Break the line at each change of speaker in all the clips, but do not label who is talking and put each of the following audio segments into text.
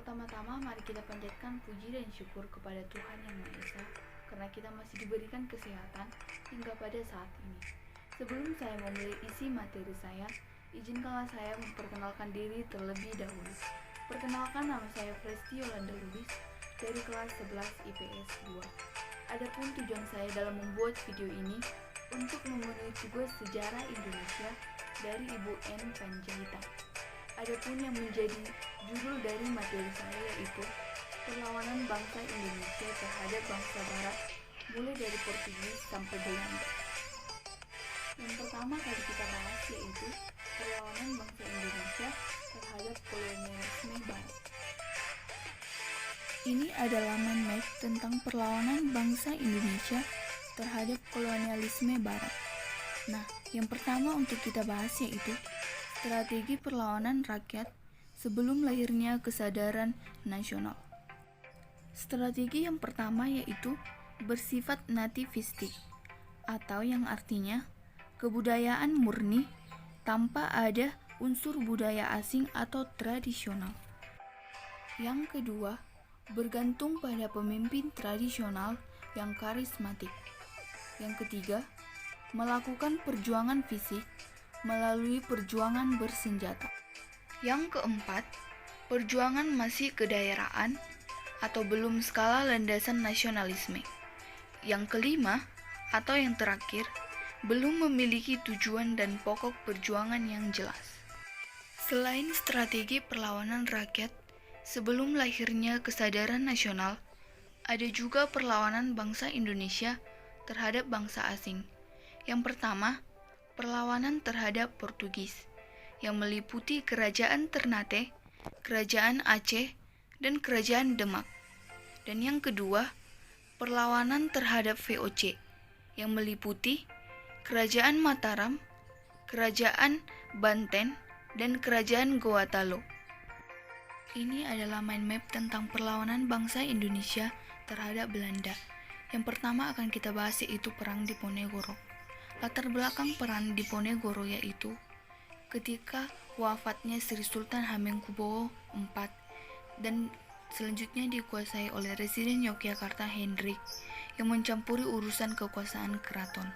Pertama-tama mari kita panjatkan puji dan syukur kepada Tuhan Yang Maha Esa karena kita masih diberikan kesehatan hingga pada saat ini. Sebelum saya memulai isi materi saya, izinkanlah saya memperkenalkan diri terlebih dahulu. Perkenalkan, nama saya Presti Yolanda Lubis dari kelas 11 IPS 2. Adapun tujuan saya dalam membuat video ini untuk memenuhi tugas sejarah Indonesia dari Ibu N. Panjaitan. Adapun yang menjadi judul dari materi saya yaitu perlawanan bangsa Indonesia terhadap bangsa Barat mulai dari Portugis sampai Belanda. Yang pertama kali kita bahas yaitu perlawanan bangsa Indonesia terhadap kolonialisme Barat. Ini adalah mind map tentang perlawanan bangsa Indonesia terhadap kolonialisme Barat. Nah, yang pertama untuk kita bahas yaitu strategi perlawanan rakyat sebelum lahirnya kesadaran nasional. Strategi yang pertama yaitu bersifat nativistik, atau yang artinya kebudayaan murni tanpa ada unsur budaya asing atau tradisional. Yang kedua, bergantung pada pemimpin tradisional yang karismatik. Yang ketiga, melakukan perjuangan fisik melalui perjuangan bersenjata. Yang keempat, perjuangan masih kedaerahan atau belum skala landasan nasionalisme. Yang kelima, atau yang terakhir, belum memiliki tujuan dan pokok perjuangan yang jelas. Selain strategi perlawanan rakyat sebelum lahirnya kesadaran nasional, ada juga perlawanan bangsa Indonesia terhadap bangsa asing. Yang pertama, perlawanan terhadap Portugis yang meliputi Kerajaan Ternate, Kerajaan Aceh, dan Kerajaan Demak. Dan yang kedua, perlawanan terhadap VOC yang meliputi Kerajaan Mataram, Kerajaan Banten, dan Kerajaan Gorontalo. Ini adalah mind map tentang perlawanan bangsa Indonesia terhadap Belanda. Yang pertama akan kita bahas yaitu Perang Diponegoro. Latar belakang perang Diponegoro yaitu ketika wafatnya Sri Sultan Hamengkubuwono IV dan selanjutnya dikuasai oleh Residen Yogyakarta Hendrik yang mencampuri urusan kekuasaan keraton.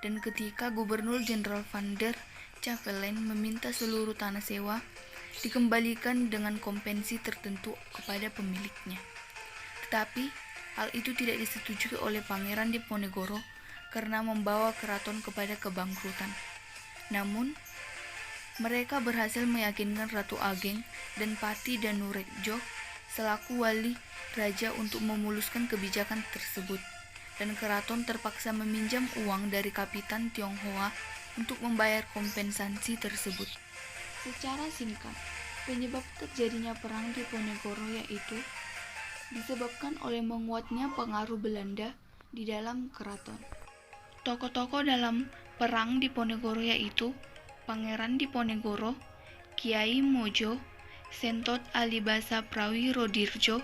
Dan ketika Gubernur Jenderal Van der Cavelen meminta seluruh tanah sewa dikembalikan dengan kompensi tertentu kepada pemiliknya. Tetapi hal itu tidak disetujui oleh Pangeran Diponegoro karena membawa keraton kepada kebangkrutan. Namun, mereka berhasil meyakinkan Ratu Ageng dan Pati Danurejo selaku wali raja untuk memuluskan kebijakan tersebut, dan keraton terpaksa meminjam uang dari Kapitan Tionghoa untuk membayar kompensasi tersebut. Secara singkat, penyebab terjadinya perang Diponegoro yaitu disebabkan oleh menguatnya pengaruh Belanda di dalam keraton. Tokoh-tokoh dalam perang Diponegoro yaitu Pangeran Diponegoro, Kiai Mojo, Sentot Alibasa Prawirodirjo,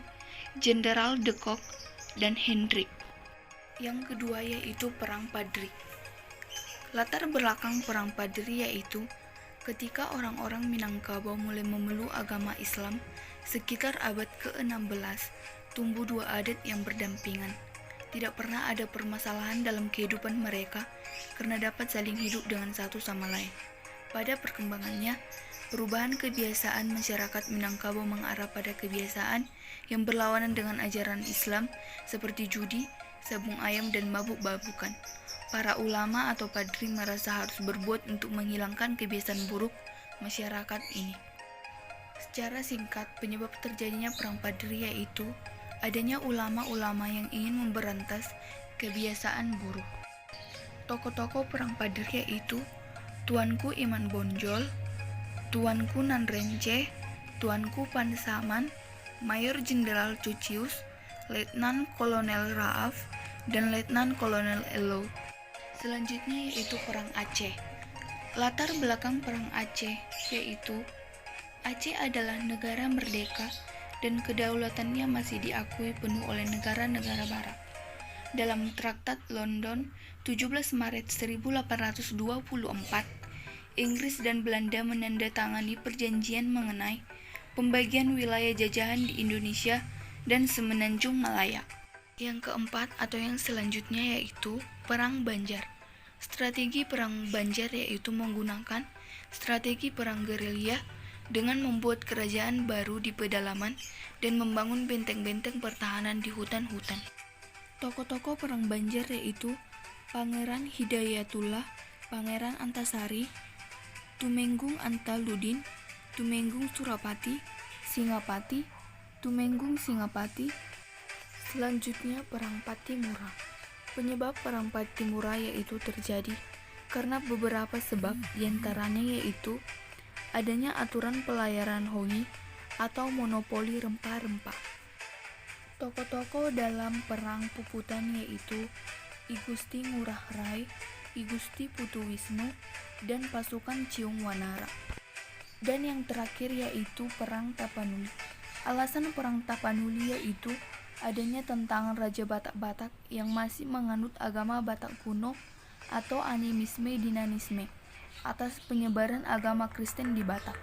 Jenderal de Kock, dan Hendrik. Yang kedua yaitu Perang Padri. Latar belakang Perang Padri yaitu ketika orang-orang Minangkabau mulai memeluk agama Islam sekitar abad ke-16, tumbuh dua adat yang berdampingan. Tidak pernah ada permasalahan dalam kehidupan mereka karena dapat saling hidup dengan satu sama lain. Pada perkembangannya, perubahan kebiasaan masyarakat Minangkabau mengarah pada kebiasaan yang berlawanan dengan ajaran Islam seperti judi, sabung ayam, dan mabuk-mabukan. Para ulama atau padri merasa harus berbuat untuk menghilangkan kebiasaan buruk masyarakat ini. Secara singkat, penyebab terjadinya Perang Padri yaitu adanya ulama-ulama yang ingin memberantas kebiasaan buruk. Tokoh-tokoh Perang Padri yaitu Tuanku Iman Bonjol, Tuanku Nanrence, Tuanku Pansaman, Mayor Jenderal Cucius, Letnan Kolonel Raaf, dan Letnan Kolonel Elo. Selanjutnya yaitu Perang Aceh. Latar belakang Perang Aceh yaitu Aceh adalah negara merdeka dan kedaulatannya masih diakui penuh oleh negara-negara barat. Dalam Traktat London 17 Maret 1824, Inggris dan Belanda menandatangani perjanjian mengenai pembagian wilayah jajahan di Indonesia dan Semenanjung Malaya. Yang keempat atau yang selanjutnya yaitu Perang Banjar. Strategi Perang Banjar yaitu menggunakan strategi perang gerilya dengan membuat kerajaan baru di pedalaman dan membangun benteng-benteng pertahanan di hutan-hutan. Tokoh-tokoh Perang Banjar yaitu Pangeran Hidayatullah, Pangeran Antasari, Tumenggung Antaludin, Tumenggung Surapati, Singapati, Tumenggung Singapati. Selanjutnya Perang Patimura. Penyebab Perang Patimura yaitu terjadi karena beberapa sebab, diantaranya yaitu adanya aturan pelayaran hoi atau monopoli rempah-rempah. Tokoh-tokoh dalam Perang Puputan yaitu I Gusti Ngurah Rai, I Gusti Putuwisnu, dan pasukan Ciung Wanara. Dan yang terakhir yaitu Perang Tapanuli. Alasan Perang Tapanuli yaitu adanya tentang Raja Batak-Batak yang masih menganut agama Batak kuno atau animisme dinanisme atas penyebaran agama Kristen di Batak.